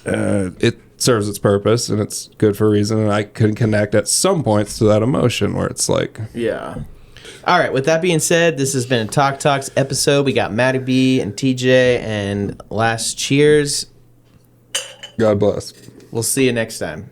it serves its purpose and it's good for a reason, and I can connect at some points to that emotion where it's like, Yeah. All right. With that being said, this has been a Talk Talks episode. We got Matty B and TJ, and last cheers. God bless. We'll see you next time.